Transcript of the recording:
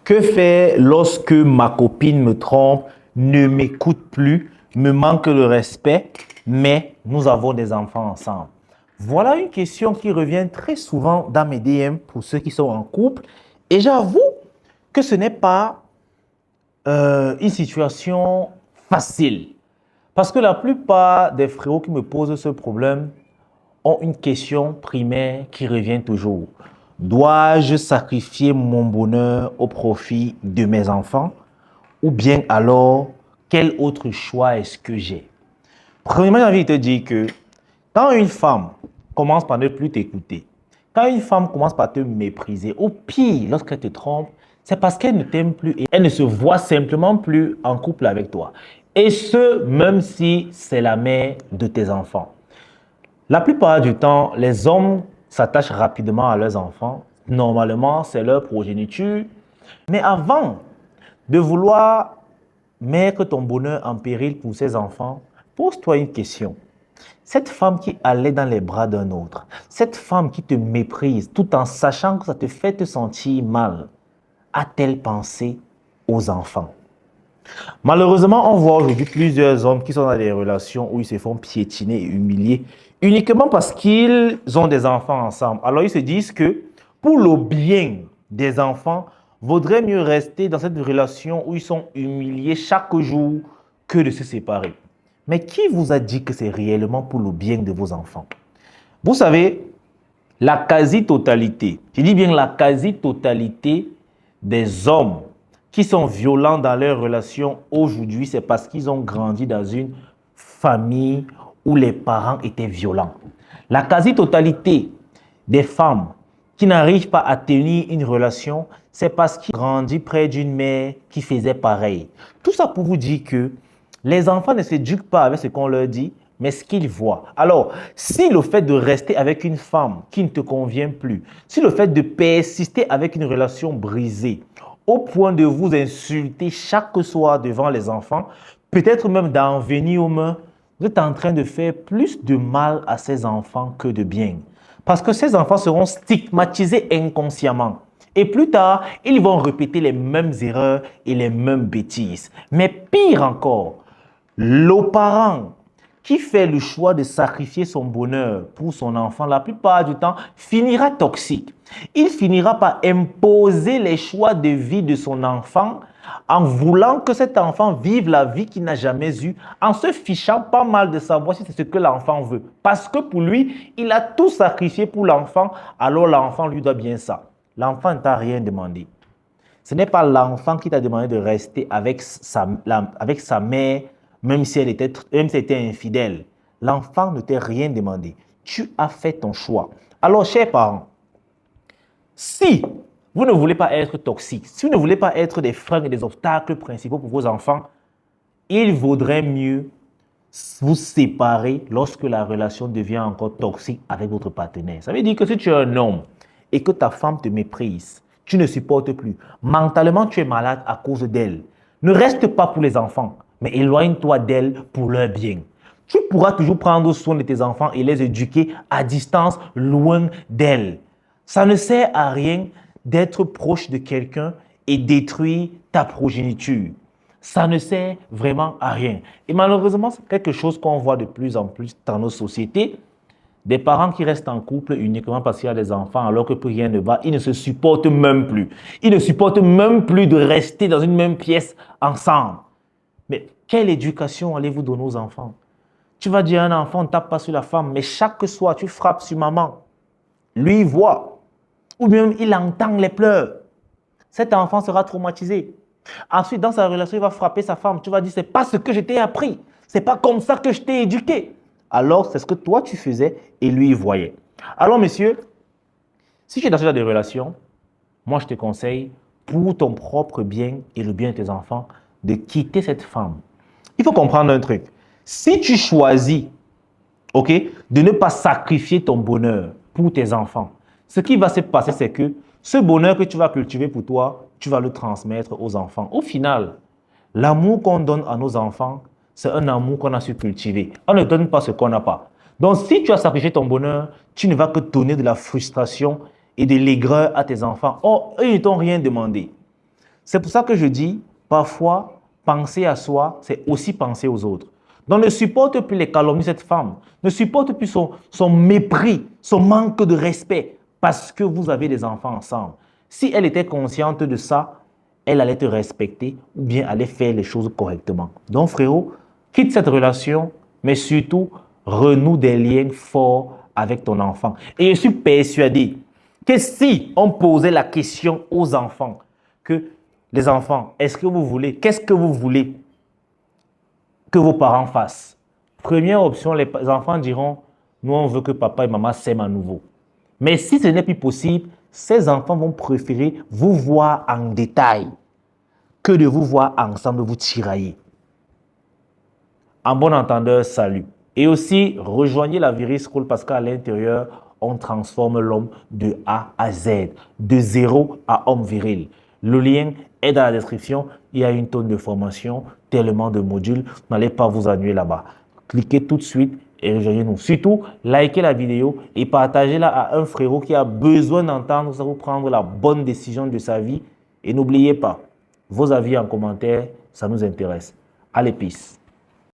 Que faire lorsque ma copine me trompe, ne m'écoute plus, me manque de respect, mais nous avons des enfants ensemble? Voilà une question qui revient très souvent dans mes DM pour ceux qui sont en couple. Et j'avoue que ce n'est pas une situation facile. Parce que la plupart des frérots qui me posent ce problème ont une question primaire qui revient toujours. Dois-je sacrifier mon bonheur au profit de mes enfants? Ou bien alors, quel autre choix est-ce que j'ai? Premièrement, j'ai envie de te dire que quand une femme commence par ne plus t'écouter, quand une femme commence par te mépriser, au pire, lorsqu'elle te trompe, c'est parce qu'elle ne t'aime plus et elle ne se voit simplement plus en couple avec toi. Et ce, même si c'est la mère de tes enfants. La plupart du temps, les hommes s'attachent rapidement à leurs enfants. Normalement, c'est leur progéniture. Mais avant de vouloir mettre ton bonheur en péril pour ses enfants, pose-toi une question. Cette femme qui allait dans les bras d'un autre, cette femme qui te méprise tout en sachant que ça te fait te sentir mal, a-t-elle pensé aux enfants? Malheureusement, on voit aujourd'hui plusieurs hommes qui sont dans des relations où ils se font piétiner et humilier uniquement parce qu'ils ont des enfants ensemble. Alors ils se disent que pour le bien des enfants, vaudrait mieux rester dans cette relation où ils sont humiliés chaque jour que de se séparer. Mais qui vous a dit que c'est réellement pour le bien de vos enfants? Vous savez, la quasi-totalité, je dis bien la quasi-totalité des hommes qui sont violents dans leurs relations aujourd'hui, c'est parce qu'ils ont grandi dans une famille où les parents étaient violents. La quasi-totalité des femmes qui n'arrivent pas à tenir une relation, c'est parce qu'ils ont grandi près d'une mère qui faisait pareil. Tout ça pour vous dire que les enfants ne s'éduquent pas avec ce qu'on leur dit, mais ce qu'ils voient. Alors, si le fait de rester avec une femme qui ne te convient plus, si le fait de persister avec une relation brisée, au point de vous insulter chaque soir devant les enfants, peut-être même d'en venir aux mains, vous êtes en train de faire plus de mal à ces enfants que de bien. Parce que ces enfants seront stigmatisés inconsciemment. Et plus tard, ils vont répéter les mêmes erreurs et les mêmes bêtises. Mais pire encore, le parent qui fait le choix de sacrifier son bonheur pour son enfant, la plupart du temps, finira toxique. Il finira par imposer les choix de vie de son enfant en voulant que cet enfant vive la vie qu'il n'a jamais eue, en se fichant pas mal de savoir si c'est ce que l'enfant veut. Parce que pour lui, il a tout sacrifié pour l'enfant, alors l'enfant lui doit bien ça. L'enfant ne t'a rien demandé. Ce n'est pas l'enfant qui t'a demandé de rester avec sa mère, même si elle était infidèle. L'enfant ne t'a rien demandé. Tu as fait ton choix. Alors, chers parents, si vous ne voulez pas être toxique, si vous ne voulez pas être des freins et des obstacles principaux pour vos enfants, il vaudrait mieux vous séparer lorsque la relation devient encore toxique avec votre partenaire. Ça veut dire que si tu es un homme et que ta femme te méprise, tu ne supportes plus, mentalement tu es malade à cause d'elle, ne reste pas pour les enfants, mais éloigne-toi d'elle pour leur bien. Tu pourras toujours prendre soin de tes enfants et les éduquer à distance, loin d'elle. Ça ne sert à rien d'être proche de quelqu'un et détruire ta progéniture. Ça ne sert vraiment à rien. Et malheureusement, c'est quelque chose qu'on voit de plus en plus dans nos sociétés. Des parents qui restent en couple uniquement parce qu'il y a des enfants alors que plus rien ne va, ils ne se supportent même plus. Ils ne supportent même plus de rester dans une même pièce ensemble. Mais quelle éducation allez-vous donner aux enfants? Tu vas dire à un enfant, ne tape pas sur la femme, mais chaque soir, tu frappes sur maman. Lui, il voit. Ou bien il entend les pleurs. Cet enfant sera traumatisé. Ensuite, dans sa relation, il va frapper sa femme. Tu vas dire, c'est pas ce que je t'ai appris. C'est pas comme ça que je t'ai éduqué. Alors, c'est ce que toi, tu faisais et lui, il voyait. Alors, messieurs, si tu es dans ce genre de relation, moi, je te conseille, pour ton propre bien et le bien de tes enfants, de quitter cette femme. Il faut comprendre un truc. Si tu choisis, ok, de ne pas sacrifier ton bonheur pour tes enfants, ce qui va se passer, c'est que ce bonheur que tu vas cultiver pour toi, tu vas le transmettre aux enfants. Au final, l'amour qu'on donne à nos enfants, c'est un amour qu'on a su cultiver. On ne donne pas ce qu'on n'a pas. Donc, si tu as sacrifié ton bonheur, tu ne vas que donner de la frustration et de l'aigreur à tes enfants. Or, eux, ils ne t'ont rien demandé. C'est pour ça que je dis, parfois, penser à soi, c'est aussi penser aux autres. Donc ne supporte plus les calomnies de cette femme, ne supporte plus son mépris, son manque de respect, parce que vous avez des enfants ensemble. Si elle était consciente de ça, elle allait te respecter ou bien allait faire les choses correctement. Donc frérot, quitte cette relation, mais surtout, renoue des liens forts avec ton enfant. Et je suis persuadé que si on posait la question aux enfants, que les enfants, est-ce que vous voulez, qu'est-ce que vous voulez que vos parents fassent? Première option, les enfants diront, nous on veut que papa et maman s'aiment à nouveau. Mais si ce n'est plus possible, ces enfants vont préférer vous voir en détail que de vous voir ensemble vous tirailler. En bon entendeur, salut. Et aussi, rejoignez la Viril School parce qu'à l'intérieur, on transforme l'homme de A à Z, de zéro à homme viril. Le lien est dans la description. Il y a une tonne de formation, tellement de modules. N'allez pas vous ennuyer là-bas. Cliquez tout de suite et rejoignez-nous. Surtout, likez la vidéo et partagez-la à un frérot qui a besoin d'entendre ça pour prendre la bonne décision de sa vie. Et n'oubliez pas, vos avis en commentaire, ça nous intéresse. Allez, peace.